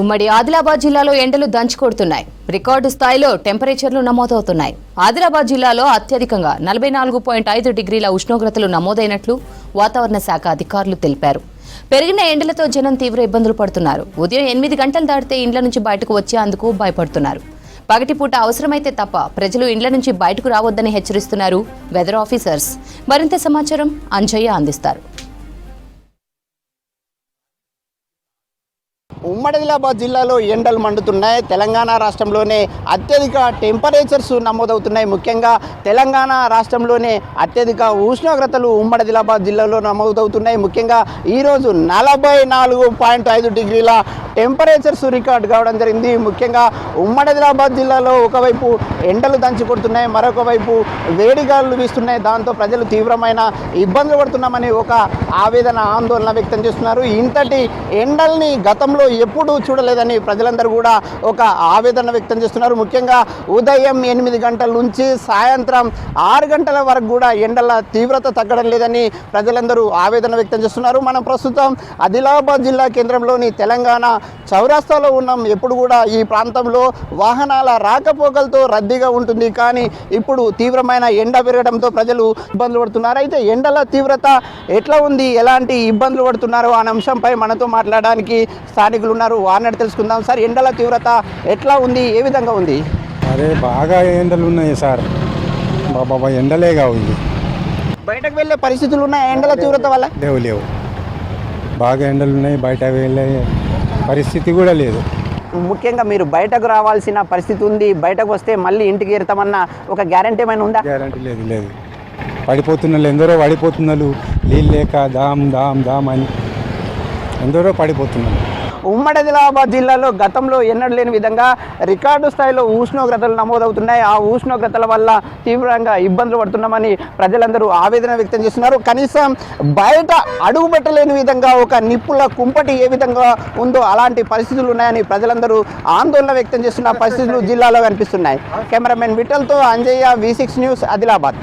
ఉమ్మడి ఆదిలాబాద్ జిల్లాలో ఎండలు దంచుకొడుతున్నాయి. రికార్డు స్థాయిలో టెంపరేచర్లు నమోదవుతున్నాయి. ఆదిలాబాద్ జిల్లాలో అత్యధికంగా 44.5 డిగ్రీల ఉష్ణోగ్రతలు నమోదైనట్లు వాతావరణ శాఖ అధికారులు తెలిపారు. పెరిగిన ఎండలతో జనం తీవ్ర ఇబ్బందులు పడుతున్నారు. ఉదయం 8 గంటలు దాటితే ఇండ్ల నుంచి బయటకు వచ్చేందుకు భయపడుతున్నారు. పగటిపూట అవసరమైతే తప్ప ప్రజలు ఇండ్ల నుంచి బయటకు రావద్దని హెచ్చరిస్తున్నారు వెదర్ ఆఫీసర్స్. మరింత సమాచారం అంజయ్య అందిస్తారు. ఉమ్మడి ఆదిలాబాద్ జిల్లాలో ఎండలు మండుతున్నాయి. తెలంగాణ రాష్ట్రంలోనే అత్యధిక టెంపరేచర్స్ నమోదవుతున్నాయి. ముఖ్యంగా తెలంగాణ రాష్ట్రంలోనే అత్యధిక ఉష్ణోగ్రతలు ఉమ్మడి ఆదిలాబాద్ జిల్లాలో నమోదవుతున్నాయి. ముఖ్యంగా ఈరోజు 44.5 డిగ్రీల టెంపరేచర్స్ రికార్డ్ కావడం జరిగింది. ముఖ్యంగా ఉమ్మడి ఆదిలాబాద్ జిల్లాలో ఒకవైపు ఎండలు దంచి కొడుతున్నాయి, మరొక వైపు వేడిగాలు వీస్తున్నాయి. దాంతో ప్రజలు తీవ్రమైన ఇబ్బందులు పడుతున్నామని ఒక ఆవేదన ఆందోళన వ్యక్తం చేస్తున్నారు. ఇంతటి ఎండల్ని గతంలో ఎప్పుడు చూడలేదని ప్రజలందరూ కూడా ఒక ఆవేదన వ్యక్తం చేస్తున్నారు. ముఖ్యంగా ఉదయం 8 గంటల నుంచి సాయంత్రం 6 గంటల వరకు కూడా ఎండల తీవ్రత తగ్గడం లేదని ప్రజలందరూ ఆవేదన వ్యక్తం చేస్తున్నారు. మనం ప్రస్తుతం ఆదిలాబాద్ జిల్లా కేంద్రంలోని తెలంగాణ చౌరస్తాలో ఉన్నాం. ఎప్పుడు కూడా ఈ ప్రాంతంలో వాహనాల రాకపోకలతో రద్దీగా ఉంటుంది. కానీ ఇప్పుడు తీవ్రమైన ఎండ పెరగడంతో ప్రజలు ఇబ్బందులు పడుతున్నారు. అయితే ఎండల తీవ్రత ఎట్లా ఉంది, ఎలాంటి ఇబ్బందులు పడుతున్నారు అనే అంశంపై మనతో మాట్లాడడానికి స్థానికులు ఉన్నారు. వారిని తెలుసుకుందాం. సార్, ఎండల తీవ్రత ఎట్లా ఉంది, ఏ విధంగా ఉంది? అరే బాగా ఎండలు ఉన్నాయి సార్, బాబా ఎండలేగా ఉంది. బయటకు వెళ్ళే పరిస్థితులు ఉన్నాయి ఎండల తీవ్రత వల్ల? లేవు బాగా ఎండలు ఉన్నాయి, బయట వెళ్ళే పరిస్థితి కూడా లేదు. ముఖ్యంగా మీరు బయటకు రావాల్సిన పరిస్థితి ఉంది. బయటకు వస్తే మళ్ళీ ఇంటికి ఎడతామన్న ఒక గ్యారంటీ ఏమైనా ఉందా? గ్యారంటీ లేదు. పడిపోతున్నారు, ఎందరో పడిపోతున్నారు. నీళ్ళు లేక దామ్ దామ్ దామ్ అని ఎందరో పడిపోతున్నారు. ఉమ్మడి ఆదిలాబాద్ జిల్లాలో గతంలో ఎన్నడూ లేని విధంగా రికార్డు స్థాయిలో ఉష్ణోగ్రతలు నమోదవుతున్నాయి. ఆ ఉష్ణోగ్రతల వల్ల తీవ్రంగా ఇబ్బందులు పడుతున్నామని ప్రజలందరూ ఆవేదన వ్యక్తం చేస్తున్నారు. కనీసం బయట అడుగు పెట్టలేని విధంగా ఒక నిప్పుల కుంపటి ఏ విధంగా ఉందో అలాంటి పరిస్థితులు ఉన్నాయని ప్రజలందరూ ఆందోళన వ్యక్తం చేస్తున్న పరిస్థితులు జిల్లాలో కనిపిస్తున్నాయి. కెమెరామెన్ విఠల్తో అంజయ్య, V6 న్యూస్, ఆదిలాబాద్.